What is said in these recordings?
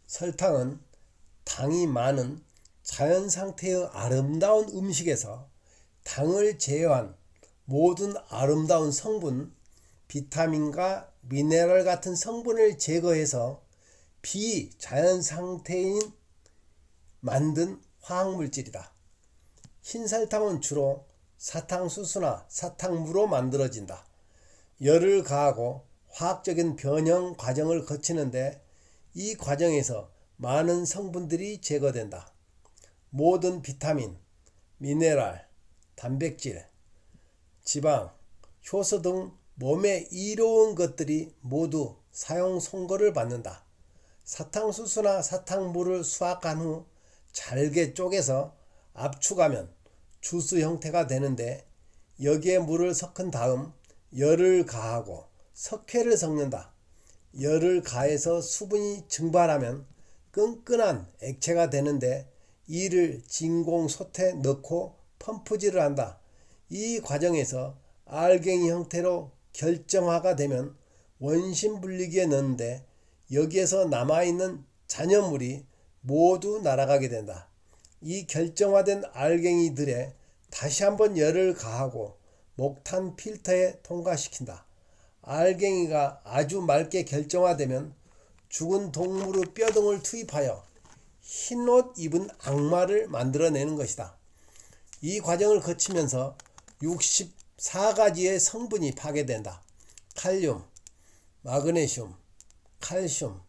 설탕은 당이 많은 자연 상태의 아름다운 음식에서 당을 제외한 모든 아름다운 성분, 비타민과 미네랄 같은 성분을 제거해서 비자연 상태인 만든 화학물질이다. 흰설탕은 주로 사탕수수나 사탕무로 만들어진다. 열을 가하고 화학적인 변형 과정을 거치는데 이 과정에서 많은 성분들이 제거된다. 모든 비타민, 미네랄, 단백질, 지방, 효소 등 몸에 이로운 것들이 모두 사용 선고를 받는다. 사탕수수나 사탕물을 수확한 후 잘게 쪼개서 압축하면 주스 형태가 되는데 여기에 물을 섞은 다음 열을 가하고 석회를 섞는다. 열을 가해서 수분이 증발하면 끈끈한 액체가 되는데 이를 진공솥에 넣고 펌프질을 한다. 이 과정에서 알갱이 형태로 결정화가 되면 원심 분리기에 넣는데 여기에서 남아있는 잔여물이 모두 날아가게 된다. 이 결정화된 알갱이들에 다시 한번 열을 가하고 목탄 필터에 통과시킨다. 알갱이가 아주 맑게 결정화되면 죽은 동물의 뼈 등을 투입하여 흰옷 입은 악마를 만들어내는 것이다. 이 과정을 거치면서 64가지의 성분이 파괴된다. 칼륨, 마그네슘, 칼슘,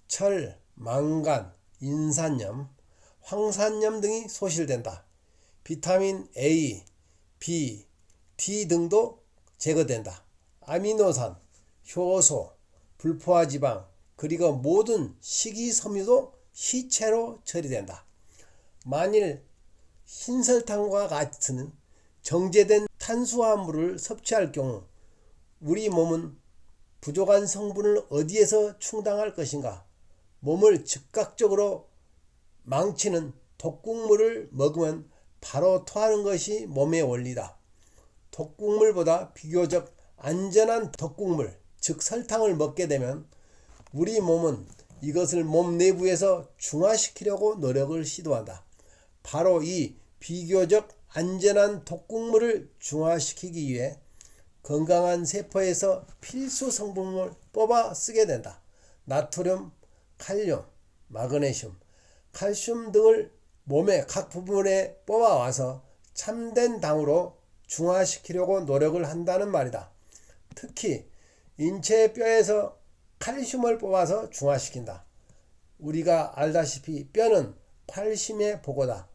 철, 망간, 인산염, 황산염 등이 소실된다. 비타민 A, B, D 등도 제거된다. 아미노산, 효소, 불포화지방, 그리고 모든 식이섬유도 시체로 처리된다. 만일 흰설탕과 같은 정제된 탄수화물을 섭취할 경우 우리 몸은 부족한 성분을 어디에서 충당할 것인가? 몸을 즉각적으로 망치는 독국물을 먹으면 바로 토하는 것이 몸의 원리다. 독국물보다 비교적 안전한 독국물, 즉 설탕을 먹게 되면 우리 몸은 이것을 몸 내부에서 중화시키려고 노력을 시도한다. 바로 이 비교적 안전한 독국물을 중화시키기 위해 건강한 세포에서 필수 성분을 뽑아 쓰게 된다. 나트륨, 칼륨, 마그네슘, 칼슘 등을 몸의 각 부분에 뽑아와서 참된 당으로 중화시키려고 노력을 한다는 말이다. 특히 인체의 뼈에서 칼슘을 뽑아서 중화시킨다. 우리가 알다시피 뼈는 칼슘의 보고다.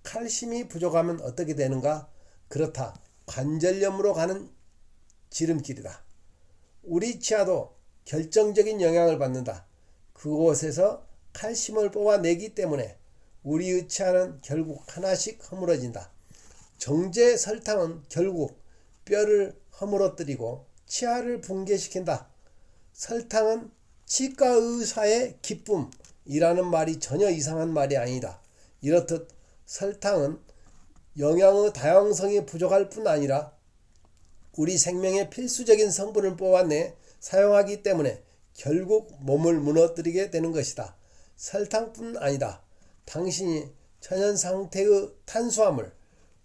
칼슘이 부족하면 어떻게 되는가? 그렇다. 관절염으로 가는 지름길이다. 우리 치아도 결정적인 영향을 받는다. 그곳에서 칼슘을 뽑아내기 때문에 우리의 치아는 결국 하나씩 허물어진다. 정제 설탕은 결국 뼈를 허물어뜨리고 치아를 붕괴시킨다. 설탕은 치과 의사의 기쁨이라는 말이 전혀 이상한 말이 아니다. 이렇듯 설탕은 영양의 다양성이 부족할 뿐 아니라 우리 생명의 필수적인 성분을 뽑아내 사용하기 때문에 결국 몸을 무너뜨리게 되는 것이다. 설탕뿐 아니다. 당신이 천연 상태의 탄수화물,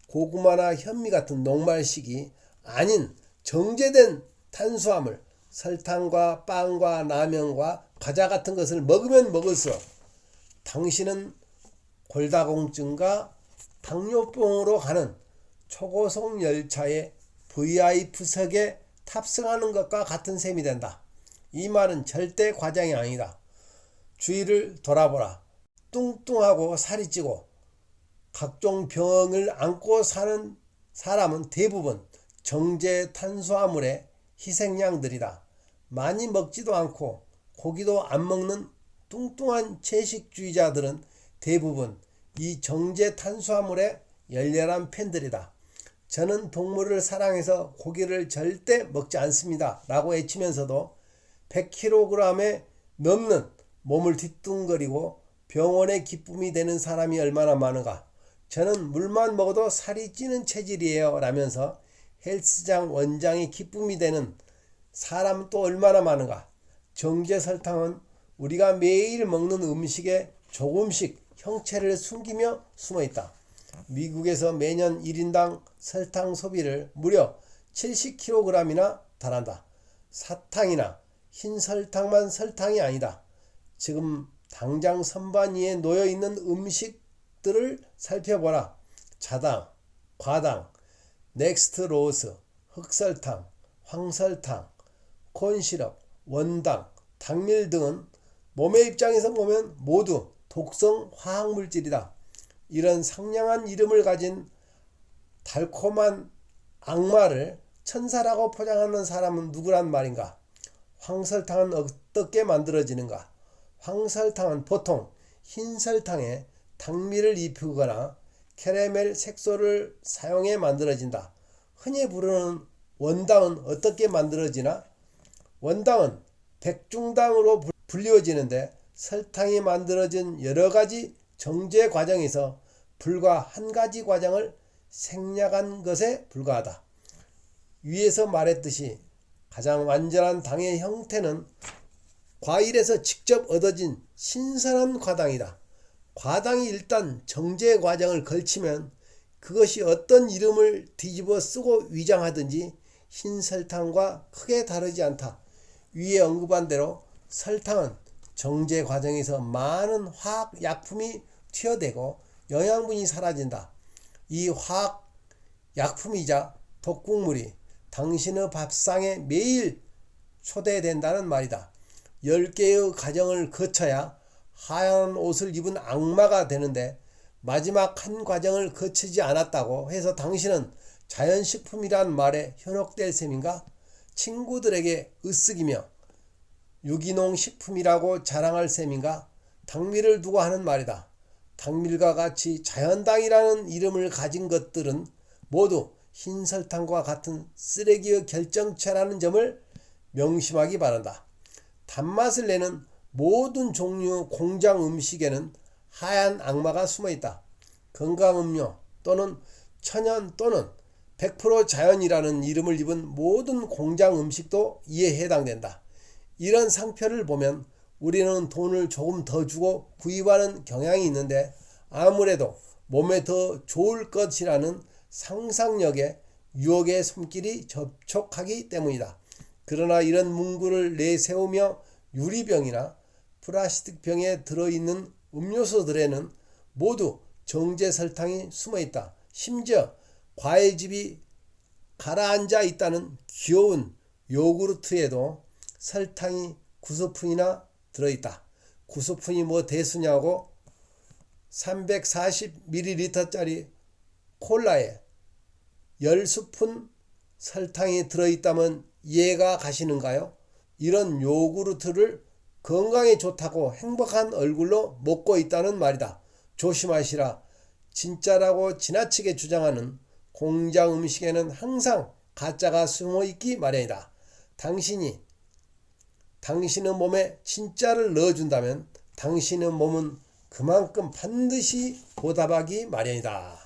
고구마나 현미 같은 녹말식이 아닌 정제된 탄수화물, 설탕과 빵과 라면과 과자 같은 것을 먹으면 먹을수록 당신은 골다공증과 당뇨병으로 가는 초고속 열차의 VIP석에 탑승하는 것과 같은 셈이 된다. 이 말은 절대 과장이 아니다. 주위를 돌아보라. 뚱뚱하고 살이 찌고 각종 병을 안고 사는 사람은 대부분 정제 탄수화물의 희생양들이다. 많이 먹지도 않고 고기도 안 먹는 뚱뚱한 채식주의자들은 대부분 이 정제 탄수화물의 열렬한 팬들이다. 저는 동물을 사랑해서 고기를 절대 먹지 않습니다 라고 외치면서도 100kg에 넘는 몸을 뒤뚱거리고 병원의 기쁨이 되는 사람이 얼마나 많은가. 저는 물만 먹어도 살이 찌는 체질이에요 라면서 헬스장 원장이 기쁨이 되는 사람은 또 얼마나 많은가. 정제 설탕은 우리가 매일 먹는 음식에 조금씩 형체를 숨기며 숨어 있다. 미국에서 매년 1인당 설탕 소비를 무려 70kg이나 달한다. 사탕이나 흰 설탕만 설탕이 아니다. 지금 당장 선반 위에 놓여 있는 음식들을 살펴보라. 자당, 과당, 넥스트로스, 흑설탕, 황설탕, 콘시럽, 원당, 당밀 등은 몸의 입장에서 보면 모두 독성 화학물질이다. 이런 상냥한 이름을 가진 달콤한 악마를 천사라고 포장하는 사람은 누구란 말인가? 황설탕은 어떻게 만들어지는가? 황설탕은 보통 흰 설탕에 당밀을 입히거나 캐러멜 색소를 사용해 만들어진다. 흔히 부르는 원당은 어떻게 만들어지나? 원당은 백중당으로 불리워지는데 설탕이 만들어진 여러가지 정제 과정에서 불과 한 가지 과정을 생략한 것에 불과하다. 위에서 말했듯이 가장 완전한 당의 형태는 과일에서 직접 얻어진 신선한 과당이다. 과당이 일단 정제 과정을 걸치면 그것이 어떤 이름을 뒤집어 쓰고 위장하든지 흰 설탕과 크게 다르지 않다. 위에 언급한 대로 설탕은 정제 과정에서 많은 화학 약품이 튀어대고 영양분이 사라진다. 이 화학 약품이자 독극물이 당신의 밥상에 매일 초대된다는 말이다. 10개의 과정을 거쳐야 하얀 옷을 입은 악마가 되는데 마지막 한 과정을 거치지 않았다고 해서 당신은 자연식품이란 말에 현혹될 셈인가? 친구들에게 으쓱이며 유기농 식품이라고 자랑할 셈인가? 당밀을 두고 하는 말이다. 당밀과 같이 자연당이라는 이름을 가진 것들은 모두 흰설탕과 같은 쓰레기의 결정체라는 점을 명심하기 바란다. 단맛을 내는 모든 종류의 공장 음식에는 하얀 악마가 숨어있다. 건강음료 또는 천연 또는 100% 자연이라는 이름을 입은 모든 공장 음식도 이에 해당된다. 이런 상표를 보면 우리는 돈을 조금 더 주고 구입하는 경향이 있는데 아무래도 몸에 더 좋을 것이라는 상상력에 유혹의 손길이 접촉하기 때문이다. 그러나 이런 문구를 내세우며 유리병이나 플라스틱 병에 들어있는 음료수들에는 모두 정제 설탕이 숨어있다. 심지어 과일즙이 가라앉아 있다는 귀여운 요구르트에도 설탕이 9스푼이나 들어있다. 9스푼이 뭐 대수냐고 340ml짜리 콜라에 10스푼 설탕이 들어있다면 이해가 가시는가요? 이런 요구르트를 건강에 좋다고 행복한 얼굴로 먹고 있다는 말이다. 조심하시라. 진짜라고 지나치게 주장하는 공장 음식에는 항상 가짜가 숨어있기 마련이다. 당신의 몸에 진짜를 넣어준다면 당신의 몸은 그만큼 반드시 보답하기 마련이다.